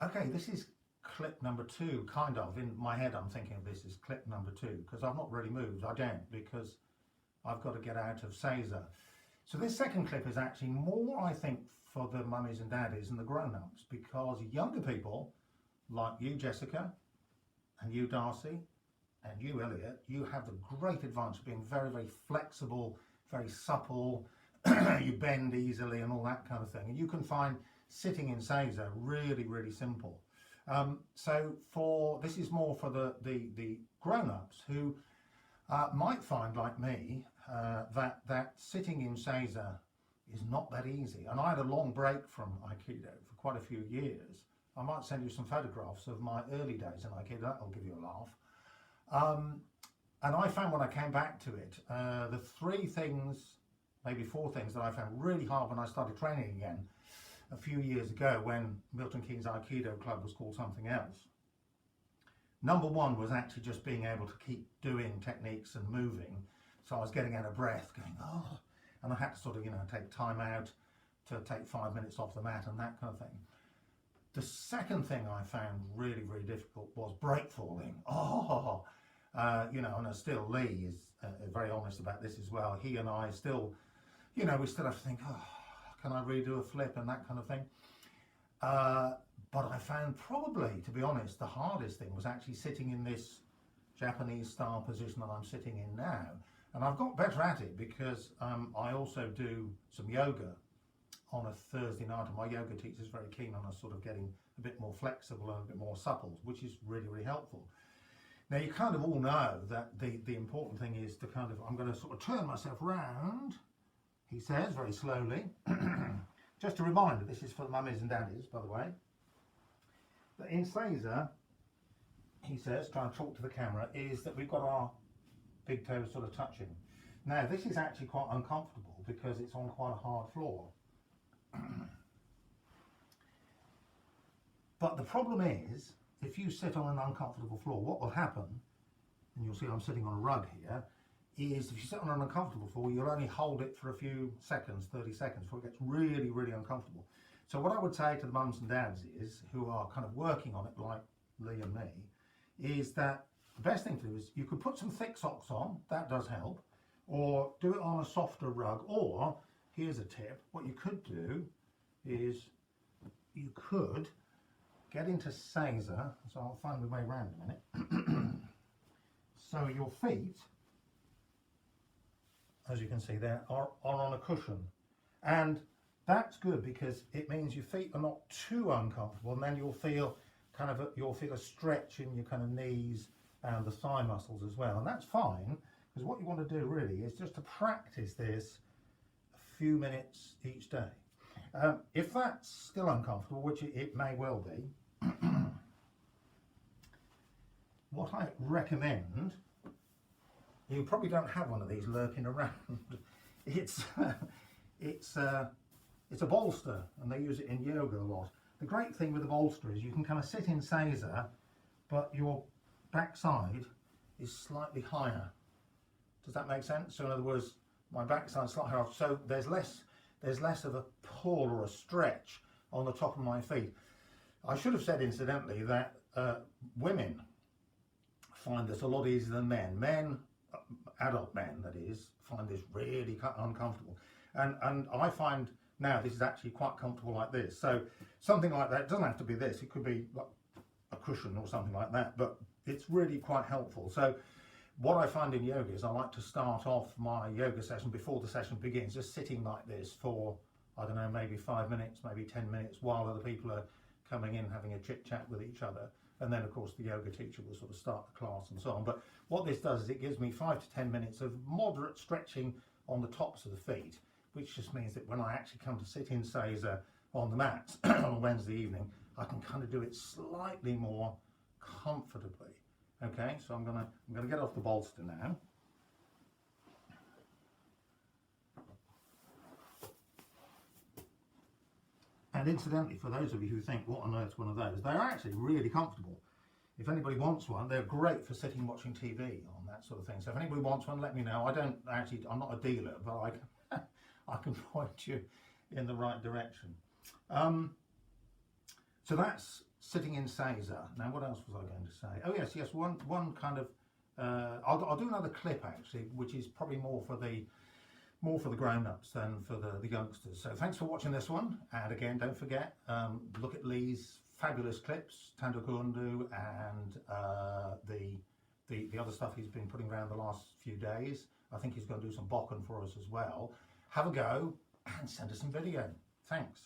Okay, this is clip number 2, kind of. In my head, I'm thinking of this as clip number 2, because I've not really moved. I don't, because I've got to get out of Seiza. So this second clip is actually more, I think, for the mummies and daddies and the grown-ups, because younger people, like you, Jessica, and you, Darcy, and you, Elliot, you have the great advantage of being very, very flexible, very supple, you bend easily and all that kind of thing. And you can find sitting in Seiza really, really simple. So this is more for the grown-ups who might find, like me, that sitting in Seiza is not that easy. And I had a long break from Aikido for quite a few years. I might send you some photographs of my early days in Aikido, that'll give you a laugh. And I found when I came back to it, the 3 things, maybe 4 things that I found really hard when I started training again a few years ago when Milton Keynes Aikido Club was called something else. Number 1 was actually just being able to keep doing techniques and moving. So I was getting out of breath, going, oh, and I had to sort of, take time out to take 5 minutes off the mat and that kind of thing. The second thing I found really, really difficult was break falling. And still Lee is very honest about this as well. He and I still, we still have to think, can I redo a flip and that kind of thing. But I found probably, to be honest, the hardest thing was actually sitting in this Japanese style position that I'm sitting in now. And I've got better at it because I also do some yoga on a Thursday night, and my yoga teacher is very keen on us sort of getting a bit more flexible and a bit more supple, which is really, really helpful. Now, you kind of all know that the important thing is to kind of, I'm going to sort of turn myself round, he says, very slowly. Just a reminder, this is for the mummies and daddies, by the way, that in Seiza, he says, trying to talk to the camera, is that we've got our big toes sort of touching. Now, this is actually quite uncomfortable because it's on quite a hard floor. But the problem is, if you sit on an uncomfortable floor, what will happen, and you'll see I'm sitting on a rug here, is if you sit on an uncomfortable floor, you'll only hold it for a few seconds, 30 seconds, before it gets really, really uncomfortable. So what I would say to the mums and dads is, who are kind of working on it like Lee and me, is that the best thing to do is you could put some thick socks on, that does help, or do it on a softer rug, or, here's a tip, what you could do is you could get into Seiza, so I'll find my way around a minute. So your feet, as you can see there, are on a cushion. And that's good because it means your feet are not too uncomfortable, and then you'll feel you'll feel a stretch in your kind of knees and the thigh muscles as well. And that's fine, because what you want to do really is just to practice this a few minutes each day. If that's still uncomfortable, which it may well be, what I recommend, you probably don't have one of these lurking around. It's a bolster, and they use it in yoga a lot. The great thing with the bolster is you can kind of sit in Seiza, but your backside is slightly higher. Does that make sense? So in other words, my backside is slightly higher, so there's less of a pull or a stretch on the top of my feet. I should have said, incidentally, that women find this a lot easier than men. Men, adult men that is, find this really uncomfortable. And I find now this is actually quite comfortable like this. So something like that, it doesn't have to be this, it could be like a cushion or something like that, but it's really quite helpful. So what I find in yoga is I like to start off my yoga session before the session begins, just sitting like this for, I don't know, maybe 5 minutes, maybe 10 minutes, while other people are coming in having a chit chat with each other. And then of course the yoga teacher will sort of start the class and so on. But what this does is it gives me 5 to 10 minutes of moderate stretching on the tops of the feet, which just means that when I actually come to sit in Seiza on the mat on a Wednesday evening, I can kind of do it slightly more comfortably. Okay, so I'm gonna get off the bolster now. And incidentally, for those of you who think, what on earth's one of those, they're actually really comfortable. If anybody wants one, they're great for sitting watching TV on that sort of thing. So if anybody wants one, let me know. I'm not a dealer, but I can point you in the right direction. So that's sitting in Seiza. Now, what else was I going to say? Oh yes, one kind of. I'll do another clip actually, which is probably more for the grown-ups than for the youngsters. So thanks for watching this one, and again, don't forget, look at Lee's fabulous clips, Tando Kundu, and the other stuff he's been putting around the last few days. I think he's going to do some Bokken for us as well. Have a go and send us some video. Thanks.